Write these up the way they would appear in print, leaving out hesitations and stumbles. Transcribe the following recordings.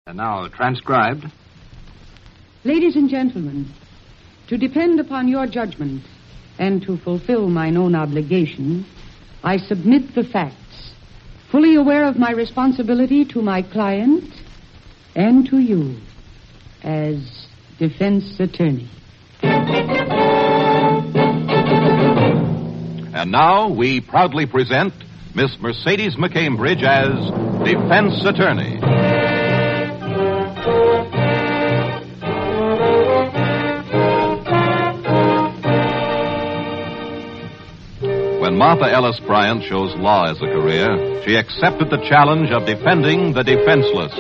And now transcribed. Ladies and gentlemen, to depend upon your judgment and to fulfill mine own obligation, I submit the facts, fully aware of my responsibility to my client and to you as defense attorney. And now we proudly present Miss Mercedes McCambridge as defense attorney. When Martha Ellis Bryant chose law as a career, she accepted the challenge of defending the defenseless.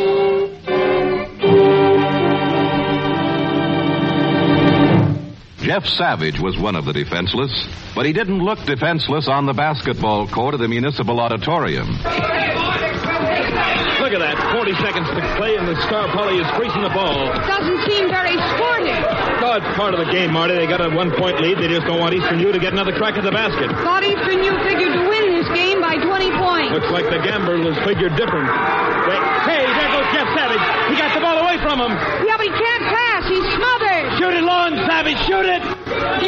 Jeff Savage was one of the defenseless, but he didn't look defenseless on the basketball court of the Municipal Auditorium. Look at that. 40 seconds to play, and the star Polly is freezing the ball. It doesn't seem very sporty. Oh, it's part of the game, Marty. They got a 1-point lead. They just don't want Eastern U to get another crack at the basket. Thought Eastern U figured to win this game by 20 points. Looks like the gamblers figured different. Hey, there goes Jeff Savage. He got the ball away from him. Yeah, but he can't pass. He's smothered. Shoot it long, Savage. Shoot it.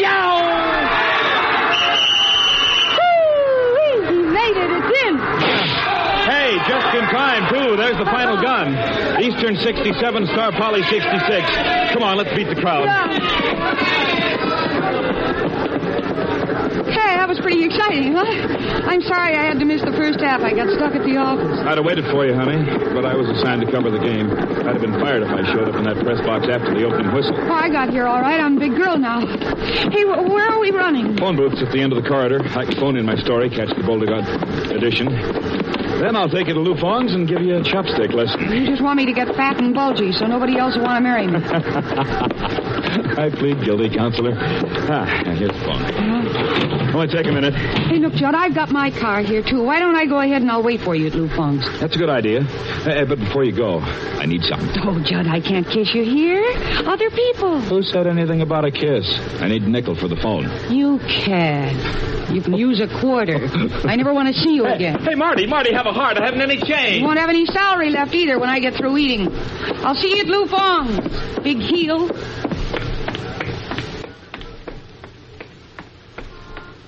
Yow! He made it. It's in. Hey, just in time, too. There's the final gun. Eastern 67, Star Poly 66. Come on, let's beat the crowd. Hey, that was pretty exciting, huh? I'm sorry I had to miss the first half. I got stuck at the office. I'd have waited for you, honey, but I was assigned to cover the game. I'd have been fired if I showed up in that press box after the opening whistle. Oh, I got here all right. I'm a big girl now. Hey, where are we running? Phone booth's at the end of the corridor. I can phone in my story, catch the Boulder God edition. Then I'll take you to Lou Fong's and give you a chopstick lesson. You just want me to get fat and bulgy so nobody else will want to marry me. I plead guilty, counselor. Here's the phone. Only take a minute. Hey, look, Judd, I've got my car here, too. Why don't I go ahead and I'll wait for you at Lou Fong's? That's a good idea. But before you go, I need something. Oh, Judd, I can't kiss you here. Other people. Who said anything about a kiss? I need a nickel for the phone. You can. You can use a quarter. I never want to see you again. Hey, Marty, have a heart. I haven't any change. You won't have any salary left either when I get through eating. I'll see you at Lou Fong's. Big heel.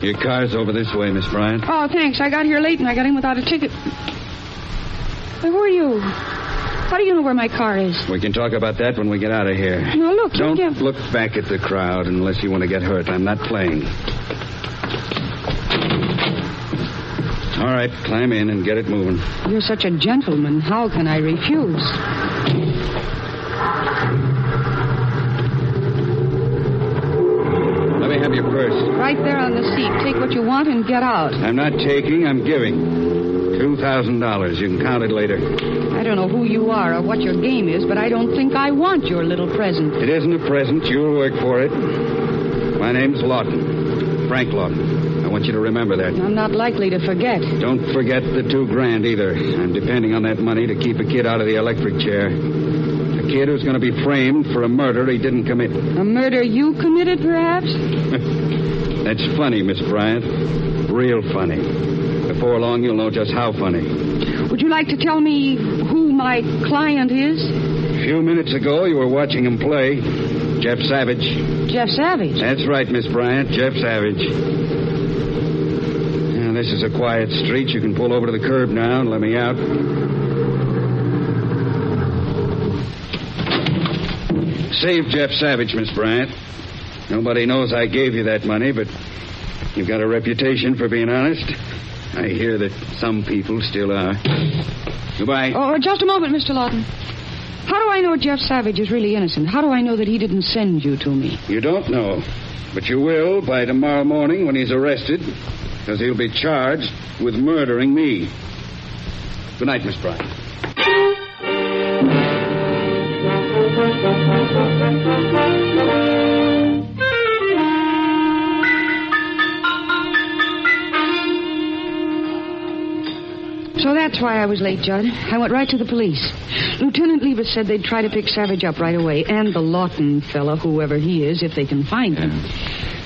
Your car's over this way, Miss Bryant. Oh, thanks. I got here late and I got in without a ticket. Hey, who are you? How do you know where my car is? We can talk about that when we get out of here. No, look. Don't you can't... look back at the crowd unless you want to get hurt. I'm not playing. All right, climb in and get it moving. You're such a gentleman. How can I refuse? Let me have your purse. Right there on the seat. Take what you want and get out. I'm not taking, I'm giving. $2,000. You can count it later. I don't know who you are or what your game is, but I don't think I want your little present. It isn't a present. You'll work for it. My name's Lawton. Frank Lawton. I want you to remember that. I'm not likely to forget. Don't forget the $2,000 either. I'm depending on that money to keep a kid out of the electric chair. A kid who's going to be framed for a murder he didn't commit. A murder you committed, perhaps? That's funny, Miss Bryant. Real funny. Before long, you'll know just how funny. Would you like to tell me who my client is? A few minutes ago, you were watching him play. Jeff Savage. Jeff Savage? That's right, Miss Bryant. Jeff Savage. Now, this is a quiet street. You can pull over to the curb now and let me out. Save Jeff Savage, Miss Bryant. Nobody knows I gave you that money, but you've got a reputation for being honest. I hear that some people still are. Goodbye. Oh, just a moment, Mr. Lawton. How do I know Jeff Savage is really innocent? How do I know that he didn't send you to me? You don't know, but you will by tomorrow morning when he's arrested, because he'll be charged with murdering me. Good night, Miss Bryant. So that's why I was late, Judd. I went right to the police. Lieutenant Levis said they'd try to pick Savage up right away, and the Lawton fella, whoever he is, if they can find him.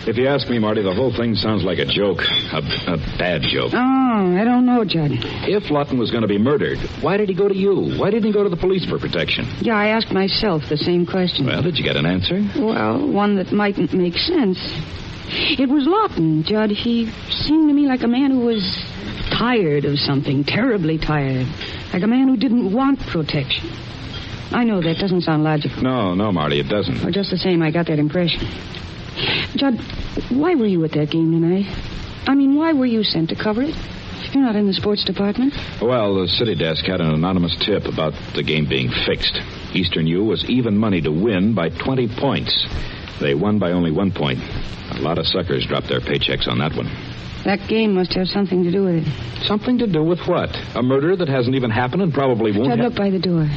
If you ask me, Marty, the whole thing sounds like a joke. A bad joke. Oh, I don't know, Judd. If Lawton was going to be murdered, why did he go to you? Why didn't he go to the police for protection? Yeah, I asked myself the same question. Well, did you get an answer? Well, one that mightn't make sense. It was Lawton, Judd. He seemed to me like a man who was tired of something, terribly tired. Like a man who didn't want protection. I know that doesn't sound logical. No, Marty, it doesn't. Well, just the same, I got that impression. Judd, why were you at that game tonight? I mean, why were you sent to cover it? You're not in the sports department. Well, the city desk had an anonymous tip about the game being fixed. Eastern U was even money to win by 20 points. They won by only 1 point. A lot of suckers dropped their paychecks on that one. That game must have something to do with it. Something to do with what? A murder that hasn't even happened and probably won't Judd, look by the door.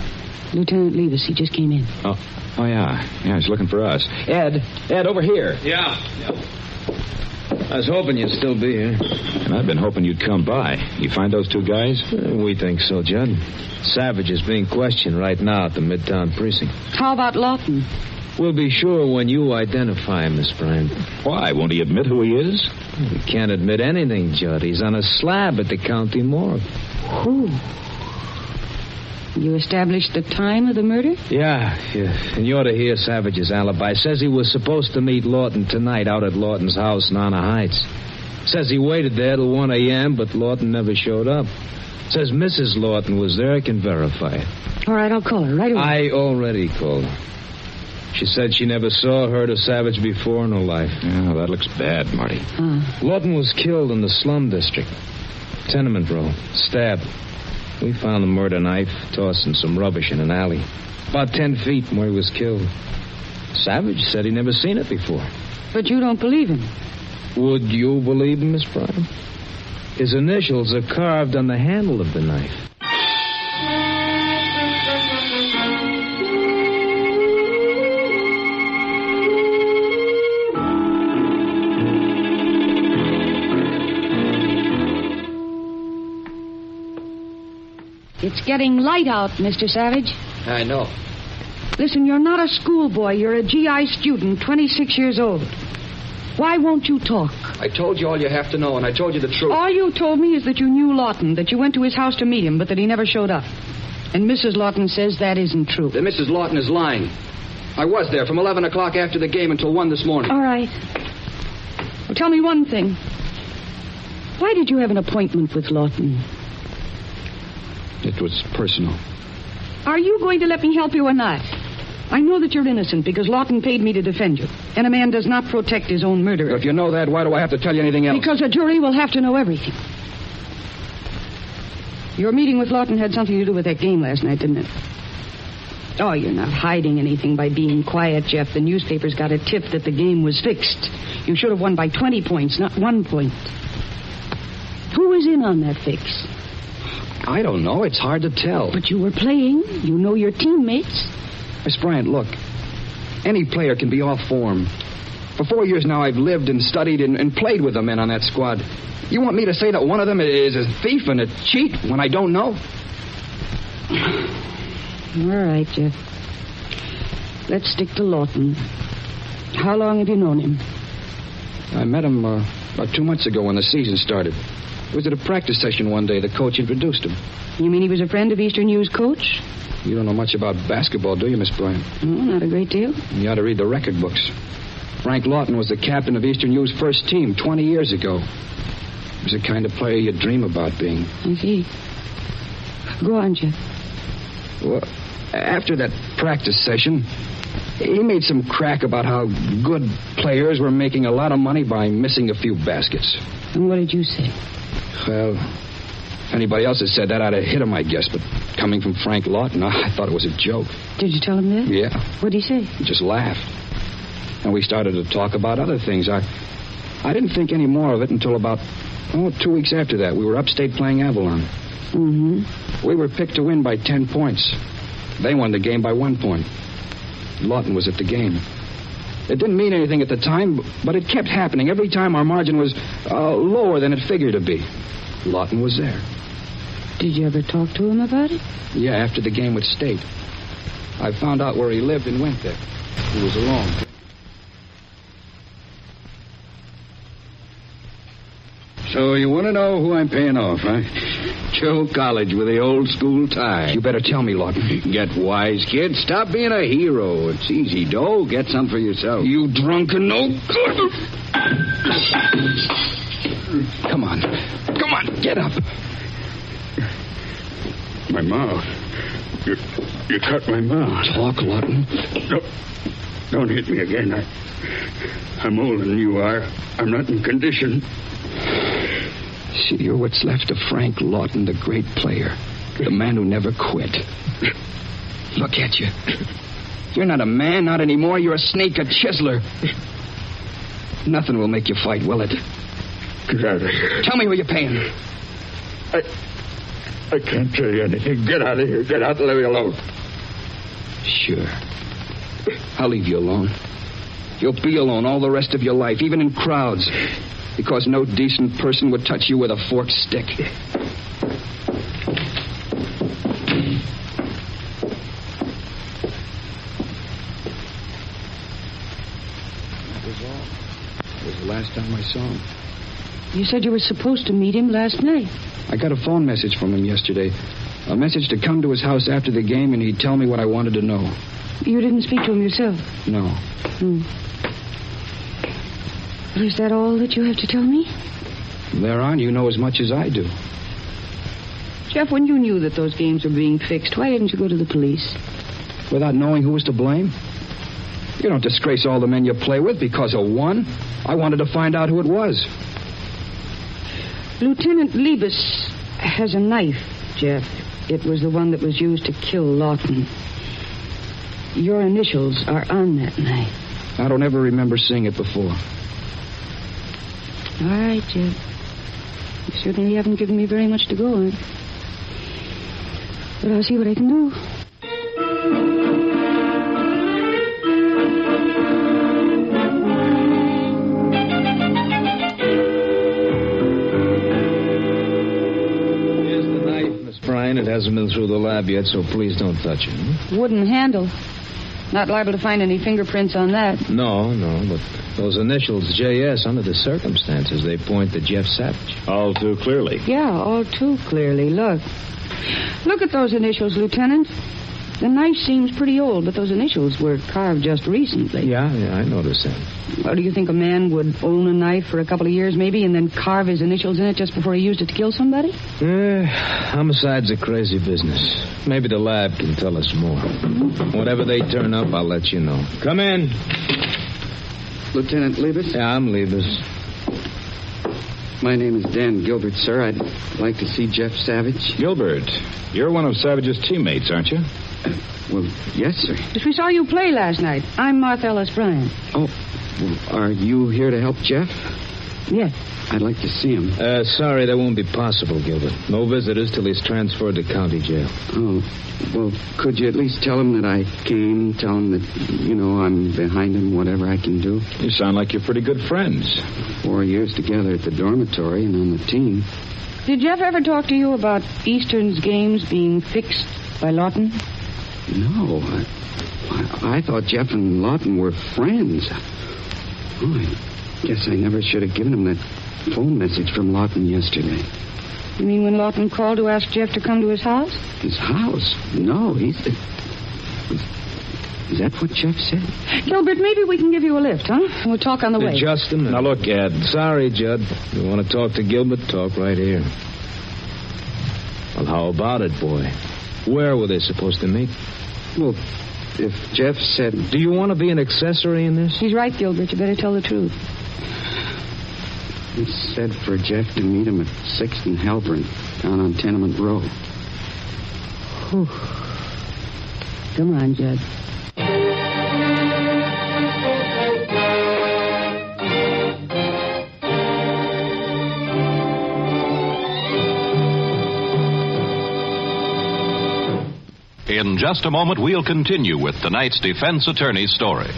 Lieutenant Levis, he just came in. Oh, yeah. Yeah, he's looking for us. Ed, over here. Yeah. I was hoping you'd still be here. And I've been hoping you'd come by. You find those two guys? We think so, Judd. Savage is being questioned right now at the Midtown precinct. How about Lawton? We'll be sure when you identify him, Miss Bryant. Why? Won't he admit who he is? He can't admit anything, Judd. He's on a slab at the county morgue. Who? You established the time of the murder? Yeah. And you ought to hear Savage's alibi. Says he was supposed to meet Lawton tonight out at Lawton's house in Honor Heights. Says he waited there till 1 a.m., but Lawton never showed up. Says Mrs. Lawton was there. I can verify it. All right, I'll call her right away. I already called her. She said she never saw or heard of Savage before in her life. Yeah, that looks bad, Marty. Lawton was killed in the slum district. Tenement row. Stabbed. We found the murder knife tossed in some rubbish in an alley. About 10 feet from where he was killed. Savage said he'd never seen it before. But you don't believe him. Would you believe him, Miss Bryant? His initials are carved on the handle of the knife. It's getting light out, Mr. Savage. I know. Listen, you're not a schoolboy. You're a GI student, 26 years old. Why won't you talk? I told you all you have to know, and I told you the truth. All you told me is that you knew Lawton, that you went to his house to meet him, but that he never showed up. And Mrs. Lawton says that isn't true. That Mrs. Lawton is lying. I was there from 11 o'clock after the game until 1 this morning. All right. Well, tell me one thing. Why did you have an appointment with Lawton? It was personal. Are you going to let me help you or not? I know that you're innocent because Lawton paid me to defend you. And a man does not protect his own murderer. If you know that, why do I have to tell you anything else? Because a jury will have to know everything. Your meeting with Lawton had something to do with that game last night, didn't it? Oh, you're not hiding anything by being quiet, Jeff. The newspapers got a tip that the game was fixed. You should have won by 20 points, not 1 point. Who was in on that fix? I don't know. It's hard to tell. But you were playing. You know your teammates. Miss Bryant, look. Any player can be off form. For 4 years now, I've lived and studied and played with the men on that squad. You want me to say that one of them is a thief and a cheat when I don't know? All right, Jeff. Let's stick to Lawton. How long have you known him? I met him about 2 months ago when the season started. It was at a practice session one day. The coach introduced him. You mean he was a friend of Eastern U's coach? You don't know much about basketball, do you, Miss Bryant? No, not a great deal. You ought to read the record books. Frank Lawton was the captain of Eastern U's first team 20 years ago. He was the kind of player you'd dream about being. I see. Go on, Jeff. Well, after that practice session, he made some crack about how good players were making a lot of money by missing a few baskets. And what did you say? Well, if anybody else had said that, I'd have hit him, I guess. But coming from Frank Lawton, I thought it was a joke. Did you tell him that? Yeah. What'd he say? He just laughed. And we started to talk about other things. I didn't think any more of it until about 2 weeks after that. We were upstate playing Avalon. Mm-hmm. We were picked to win by 10 points. They won the game by 1 point. Lawton was at the game. It didn't mean anything at the time, but it kept happening. Every time our margin was lower than it figured to be. Lawton was there. Did you ever talk to him about it? Yeah, after the game with State. I found out where he lived and went there. He was alone. So you want to know who I'm paying off, huh? Joe College with the old school tie. You better tell me, Lawton. Get wise, kid. Stop being a hero. It's easy dough. Get some for yourself. You drunken no good. Come on. Come on, get up. My mouth. You cut my mouth. Talk, Lawton. No, don't hit me again. I'm older than you are. I'm not in condition. See, you're what's left of Frank Lawton, the great player. The man who never quit. Look at you. You're not a man, not anymore. You're a snake, a chiseler. Nothing will make you fight, will it? Get out of here. Tell me who you're paying. I can't tell you anything. Get out of here. Get out and leave me alone. Sure. I'll leave you alone. You'll be alone all the rest of your life, even in crowds, because no decent person would touch you with a forked stick. That was all. It was the last time I saw him. You said you were supposed to meet him last night. I got a phone message from him yesterday. A message to come to his house after the game, and he'd tell me what I wanted to know. You didn't speak to him yourself? No. Well, is that all that you have to tell me? Thereon, you know as much as I do. Jeff, when you knew that those games were being fixed, why didn't you go to the police? Without knowing who was to blame? You don't disgrace all the men you play with because of one. I wanted to find out who it was. Lieutenant Liebes has a knife, Jeff. It was the one that was used to kill Lawton. Your initials are on that knife. I don't ever remember seeing it before. All right, Jeff. You certainly haven't given me very much to go on. But I'll see what I can do. Here's the knife, Miss Bryan. It hasn't been through the lab yet, so please don't touch it. Wooden handle. Not liable to find any fingerprints on that. No, but those initials, J.S., under the circumstances, they point to Jeff Savage. All too clearly. Yeah, all too clearly. Look at those initials, Lieutenant. The knife seems pretty old, but those initials were carved just recently. Yeah, I noticed that. Well, do you think a man would own a knife for a couple of years, maybe, and then carve his initials in it just before he used it to kill somebody? Homicide's a crazy business. Maybe the lab can tell us more. Whatever they turn up, I'll let you know. Come in. Lieutenant Liebes? Yeah, I'm Liebes. My name is Dan Gilbert, sir. I'd like to see Jeff Savage. Gilbert, you're one of Savage's teammates, aren't you? Well, yes, sir. Yes, we saw you play last night. I'm Martha Ellis Bryan. Oh, well, are you here to help Jeff? Yes. I'd like to see him. Sorry, that won't be possible, Gilbert. No visitors till he's transferred to county jail. Oh, well, could you at least tell him that I came? Tell him that, I'm behind him, whatever I can do. You sound like you're pretty good friends. 4 years together at the dormitory and on the team. Did Jeff ever talk to you about Eastern's games being fixed by Lawton? No. I thought Jeff and Lawton were friends. Oh, I guess I never should have given him that phone message from Lawton yesterday. You mean when Lawton called to ask Jeff to come to his house? His house? No, Is that what Jeff said? Gilbert, maybe we can give you a lift, huh? We'll talk on the way. Just a minute. Now, look, Ed. Sorry, Judd. You want to talk to Gilbert? Talk right here. Well, how about it, boy? Where were they supposed to meet? Well, if Jeff said... Do you want to be an accessory in this? He's right, Gilbert. You better tell the truth. He said for Jeff to meet him at 6th and Halpern, down on Tenement Row. Whew. Come on, Judd. In just a moment, we'll continue with tonight's defense attorney's story.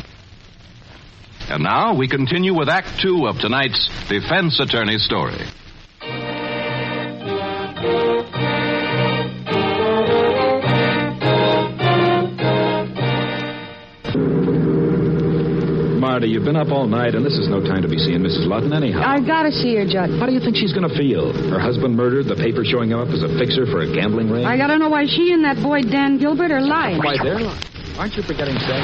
And now we continue with Act 2 of tonight's defense attorney's story. Marty, you've been up all night, and this is no time to be seeing Mrs. Lawton anyhow. I've got to see her, Judd. How do you think she's going to feel? Her husband murdered, the paper showing him up as a fixer for a gambling ring? I got to know why she and that boy Dan Gilbert are lying. Why, they're lying. Aren't you forgetting Savage?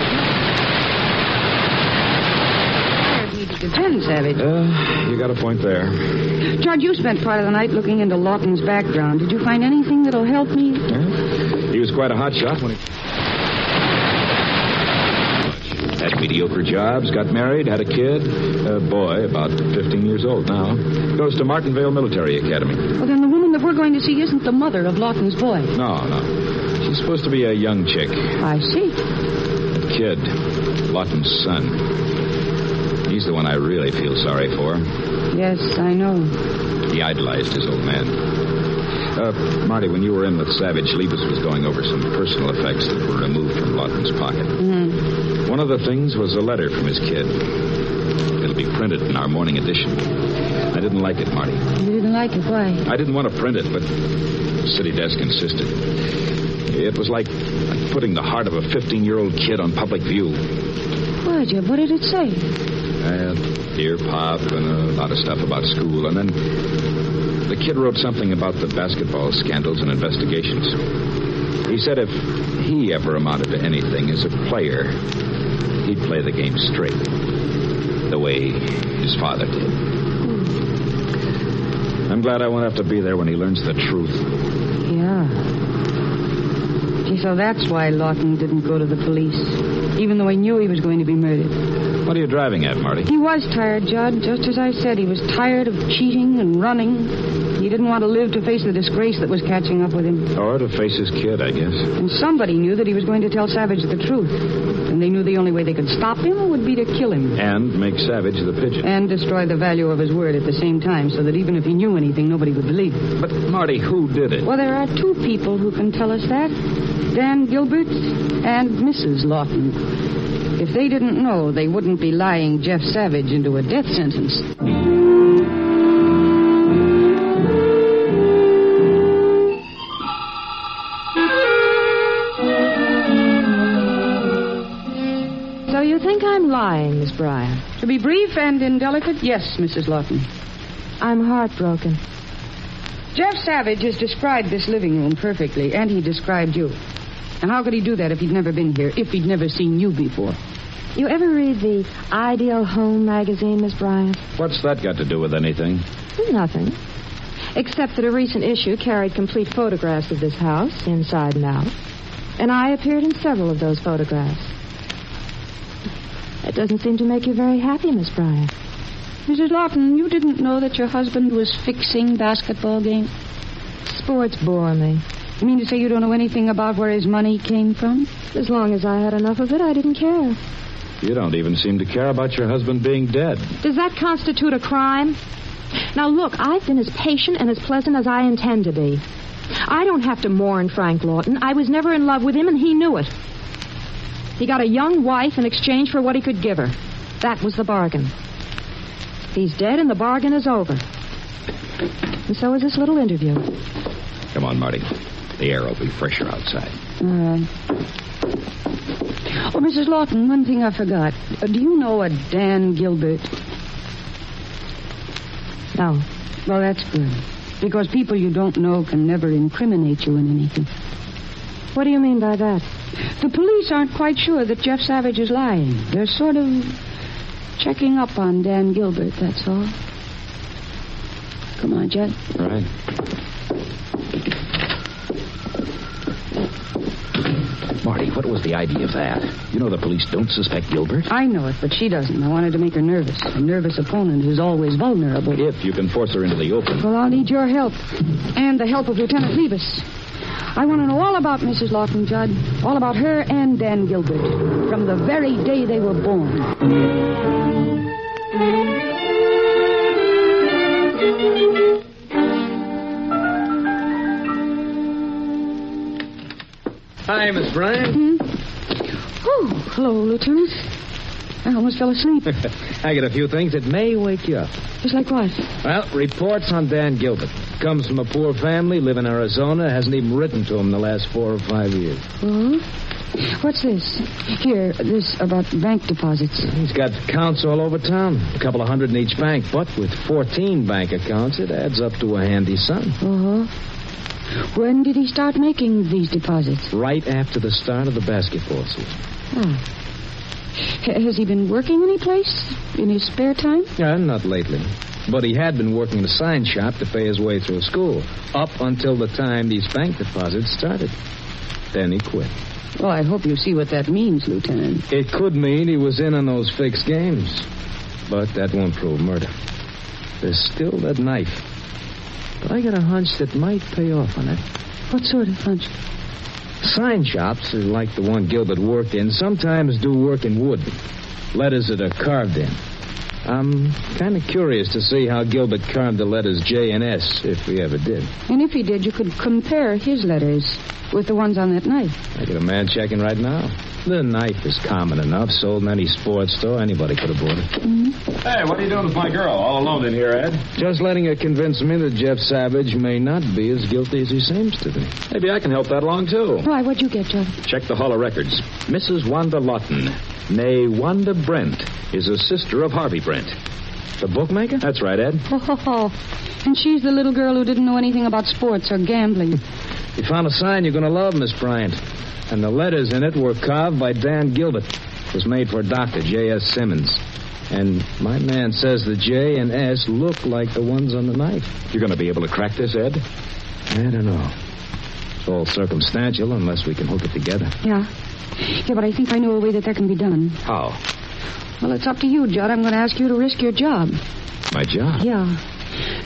Hired me to defend Savage. You got a point there. Judd, you spent part of the night looking into Lawton's background. Did you find anything that'll help me? Yeah. He was quite a hot shot when he... Had mediocre jobs, got married, had a kid. A boy, about 15 years old now. Goes to Martinvale Military Academy. Well, then the woman that we're going to see isn't the mother of Lawton's boy. No. She's supposed to be a young chick. I see. That kid, Lawton's son. He's the one I really feel sorry for. Yes, I know. He idolized his old man. Marty, when you were in with Savage, Leibus was going over some personal effects that were removed from Lawton's pocket. Mm-hmm. One of the things was a letter from his kid. It'll be printed in our morning edition. I didn't like it, Marty. You didn't like it? Why? I didn't want to print it, but the city desk insisted. It was like putting the heart of a 15-year-old kid on public view. Why, Jeb? What did it say? Dear Pop and a lot of stuff about school. And then the kid wrote something about the basketball scandals and investigations. He said if he ever amounted to anything as a player, he'd play the game straight, the way his father did. I'm glad I won't have to be there when he learns the truth. Yeah. Gee, so that's why Lawton didn't go to the police, even though he knew he was going to be murdered. What are you driving at, Marty? He was tired, Judd. Just as I said, he was tired of cheating and running. He didn't want to live to face the disgrace that was catching up with him. Or to face his kid, I guess. And somebody knew that he was going to tell Savage the truth. And they knew the only way they could stop him would be to kill him. And make Savage the pigeon. And destroy the value of his word at the same time, so that even if he knew anything, nobody would believe him. But, Marty, who did it? Well, there are two people who can tell us that. Dan Gilbert and Mrs. Lawton. If they didn't know, they wouldn't be lying Jeff Savage into a death sentence. So you think I'm lying, Miss Bryant? To be brief and indelicate, yes, Mrs. Lawton. I'm heartbroken. Jeff Savage has described this living room perfectly, and he described you. And how could he do that if he'd never been here, if he'd never seen you before? You ever read the Ideal Home magazine, Miss Bryant? What's that got to do with anything? Nothing. Except that a recent issue carried complete photographs of this house, inside and out. And I appeared in several of those photographs. It doesn't seem to make you very happy, Miss Bryant. Mrs. Lawton, you didn't know that your husband was fixing basketball games? Sports bore me. You mean to say you don't know anything about where his money came from? As long as I had enough of it, I didn't care. You don't even seem to care about your husband being dead. Does that constitute a crime? Now, look, I've been as patient and as pleasant as I intend to be. I don't have to mourn Frank Lawton. I was never in love with him, and he knew it. He got a young wife in exchange for what he could give her. That was the bargain. He's dead, and the bargain is over. And so is this little interview. Come on, Marty. The air will be fresher outside. All right. Oh, Mrs. Lawton, one thing I forgot. Do you know a Dan Gilbert? No. Well, that's good. Because people you don't know can never incriminate you in anything. What do you mean by that? The police aren't quite sure that Jeff Savage is lying. They're sort of checking up on Dan Gilbert, that's all. Come on, Jed. Right. Marty, what was the idea of that? You know the police don't suspect Gilbert. I know it, but she doesn't. I wanted to make her nervous. A nervous opponent is always vulnerable. If you can force her into the open. Well, I'll need your help. And the help of Lieutenant Leibus. I want to know all about Mrs. Lawton, Judd. All about her and Dan Gilbert. From the very day they were born. Hi, Miss Bryant. Oh, hello, Lieutenant. I almost fell asleep. I got a few things that may wake you up. Just like what? Well, reports on Dan Gilbert. Comes from a poor family, live in Arizona, hasn't even written to him the last 4 or 5 years. Oh? What's this? Here, this about bank deposits. He's got accounts all over town. A couple of hundred in each bank. But with 14 bank accounts, it adds up to a handy sum. Uh-huh. When did he start making these deposits? Right after the start of the basketball season. Oh. Has he been working any place in his spare time? Not lately. But he had been working in a sign shop to pay his way through school, up until the time these bank deposits started. Then he quit. Well, I hope you see what that means, Lieutenant. It could mean he was in on those fixed games. But that won't prove murder. There's still that knife. But I got a hunch that might pay off on it. What sort of hunch? Sign shops, like the one Gilbert worked in, sometimes do work in wood. Letters that are carved in. I'm kind of curious to see how Gilbert carved the letters J and S, if he ever did. And if he did, you could compare his letters with the ones on that knife. I got a man checking right now. The knife is common enough, sold in any sports store. Anybody could have bought it. Mm-hmm. Hey, what are you doing with my girl? All alone in here, Ed? Just letting her convince me that Jeff Savage may not be as guilty as he seems to be. Maybe I can help that along, too. Why, what'd you get, Joe? Check the Hall of Records. Mrs. Wanda Lawton, née Wanda Brent, is a sister of Harvey Brent. The bookmaker? That's right, Ed. Oh. And she's the little girl who didn't know anything about sports or gambling. You found a sign you're going to love, Miss Bryant. And the letters in it were carved by Dan Gilbert. It was made for Dr. J.S. Simmons. And my man says the J and S look like the ones on the knife. You're going to be able to crack this, Ed? I don't know. It's all circumstantial unless we can hook it together. Yeah, but I think I know a way that can be done. How? Well, it's up to you, Judd. I'm going to ask you to risk your job. My job? Yeah.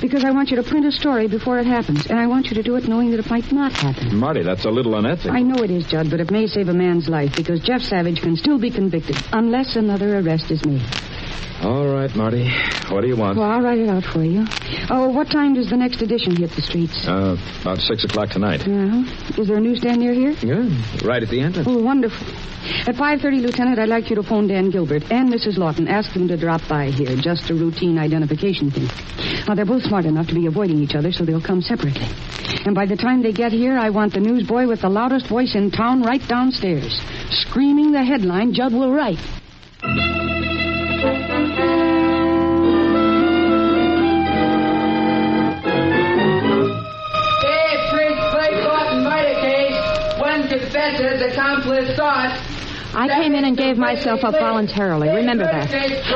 Because I want you to print a story before it happens, and I want you to do it knowing that it might not happen. Marty, that's a little unethical. I know it is, Judd, but it may save a man's life, because Jeff Savage can still be convicted, unless another arrest is made. All right, Marty. What do you want? Well, I'll write it out for you. Oh, what time does the next edition hit the streets? About 6 o'clock tonight. Yeah. Is there a newsstand near here? Yeah, right at the entrance. Oh, wonderful. At 5:30, Lieutenant, I'd like you to phone Dan Gilbert and Mrs. Lawton. Ask them to drop by here. Just a routine identification thing. Now, they're both smart enough to be avoiding each other, so they'll come separately. And by the time they get here, I want the newsboy with the loudest voice in town right downstairs, screaming the headline Judd will write. Confesses accomplice thought. I came in and gave myself up voluntarily. Remember that.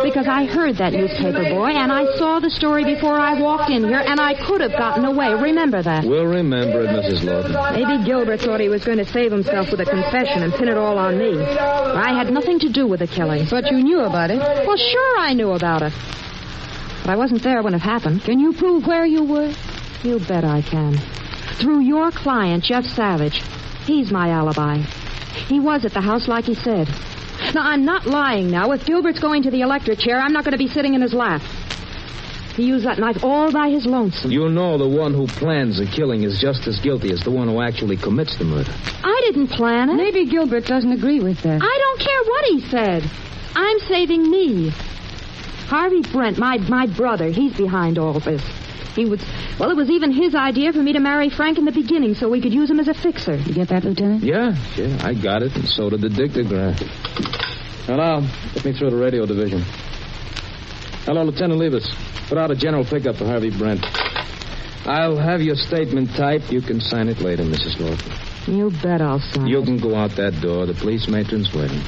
Because I heard that newspaper boy, and I saw the story before I walked in here, and I could have gotten away. Remember that. We'll remember it, Mrs. Lawton. Maybe Gilbert thought he was going to save himself with a confession and pin it all on me. I had nothing to do with the killing. But you knew about it. Well, sure I knew about it. But I wasn't there when it happened. Can you prove where you were? You bet I can. Through your client, Jeff Savage. He's my alibi. He was at the house like he said. Now, I'm not lying now. If Gilbert's going to the electric chair, I'm not going to be sitting in his lap. He used that knife all by his lonesome. You know the one who plans the killing is just as guilty as the one who actually commits the murder. I didn't plan it. Maybe Gilbert doesn't agree with that. I don't care what he said. I'm saving me. Harvey Brent, my brother, he's behind all this. It was even his idea for me to marry Frank in the beginning so we could use him as a fixer. You get that, Lieutenant? Yeah, I got it, and so did the dictograph. Hello, get me through the radio division. Hello, Lieutenant Levis. Put out a general pickup for Harvey Brent. I'll have your statement typed. You can sign it later, Mrs. Lawton. You bet I'll sign You it. can go out that door. The police matron's waiting.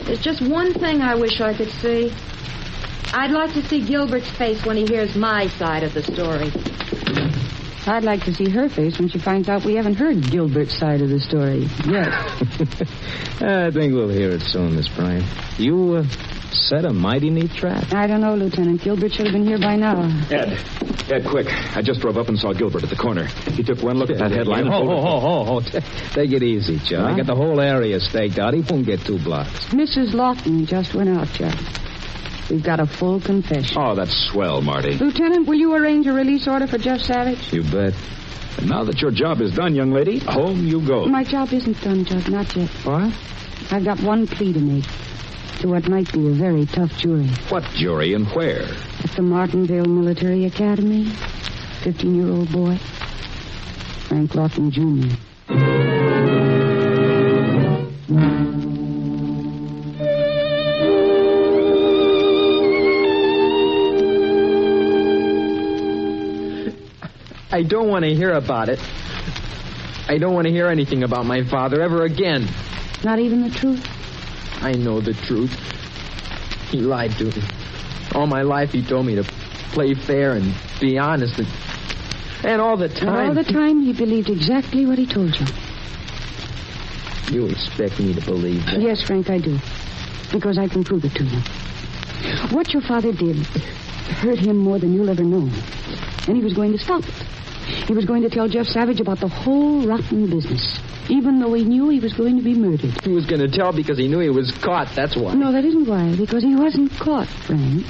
There's just one thing I wish I could see. I'd like to see Gilbert's face when he hears my side of the story. I'd like to see her face when she finds out we haven't heard Gilbert's side of the story yet. I think we'll hear it soon, Miss Bryant. You set a mighty neat trap. I don't know, Lieutenant. Gilbert should have been here by now. Ed, quick. I just drove up and saw Gilbert at the corner. He took one look at that headline and Ho. Take it easy, John. I got the whole area staked out. He won't get 2 blocks. Mrs. Lawton just went out, Jack. We've got a full confession. Oh, that's swell, Marty. Lieutenant, will you arrange a release order for Jeff Savage? You bet. And now that your job is done, young lady, home you go. My job isn't done, Judge, not yet. What? I've got one plea to make to what might be a very tough jury. What jury and where? At the Martinvale Military Academy, 15-year-old boy, Frank Lawton, Jr. I don't want to hear about it. I don't want to hear anything about my father ever again. Not even the truth? I know the truth. He lied to me. All my life he told me to play fair and be honest. And all the time... And all the time he believed exactly what he told you. You expect me to believe that? Yes, Frank, I do. Because I can prove it to you. What your father did hurt him more than you'll ever know. And he was going to stop it. He was going to tell Jeff Savage about the whole rotten business, even though he knew he was going to be murdered. He was going to tell because he knew he was caught, that's why. No, that isn't why. Because he wasn't caught, Frank.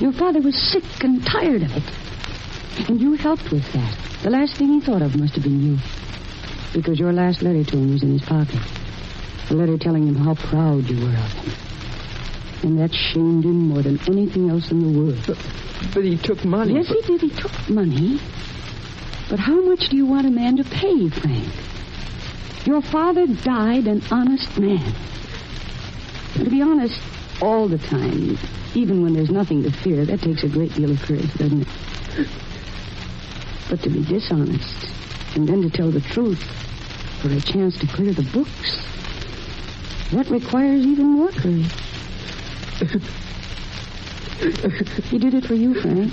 Your father was sick and tired of it. And you helped with that. The last thing he thought of must have been you. Because your last letter to him was in his pocket. A letter telling him how proud you were of him. And that shamed him more than anything else in the world. But he took money. Yes, he did. He took money. But how much do you want a man to pay, Frank? Your father died an honest man. And to be honest, all the time, even when there's nothing to fear, that takes a great deal of courage, doesn't it? But to be dishonest, and then to tell the truth for a chance to clear the books, that requires even more courage. He did it for you, Frank.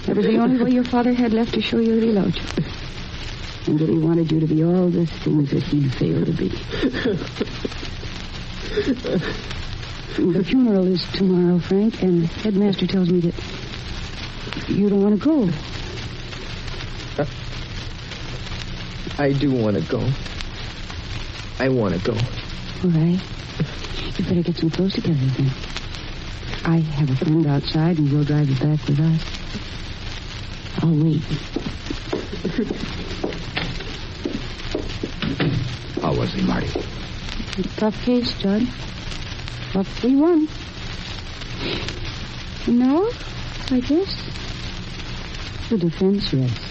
That was the only way your father had left to show you that he loved you. And that he wanted you to be all the things that he failed to be. The funeral is tomorrow, Frank, and the headmaster tells me that you don't want to go. I do want to go. I want to go. All right. You better get some clothes together, then. I have a friend outside, and we'll drive you back with us. I'll wait. How was he, Marty? Tough case, Judd. But we won. No, I guess the defense rests.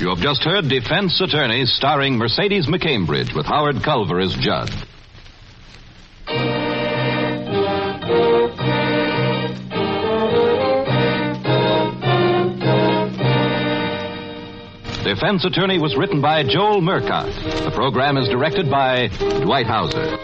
You have just heard Defense Attorneys starring Mercedes McCambridge with Howard Culver as Judd. Defense Attorney was written by Joel Murcott. The program is directed by Dwight Hauser.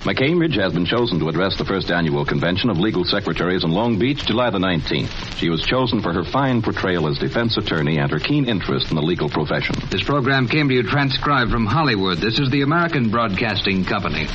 McCambridge has been chosen to address the first annual convention of legal secretaries in Long Beach, July the 19th. She was chosen for her fine portrayal as defense attorney and her keen interest in the legal profession. This program came to you transcribed from Hollywood. This is the American Broadcasting Company.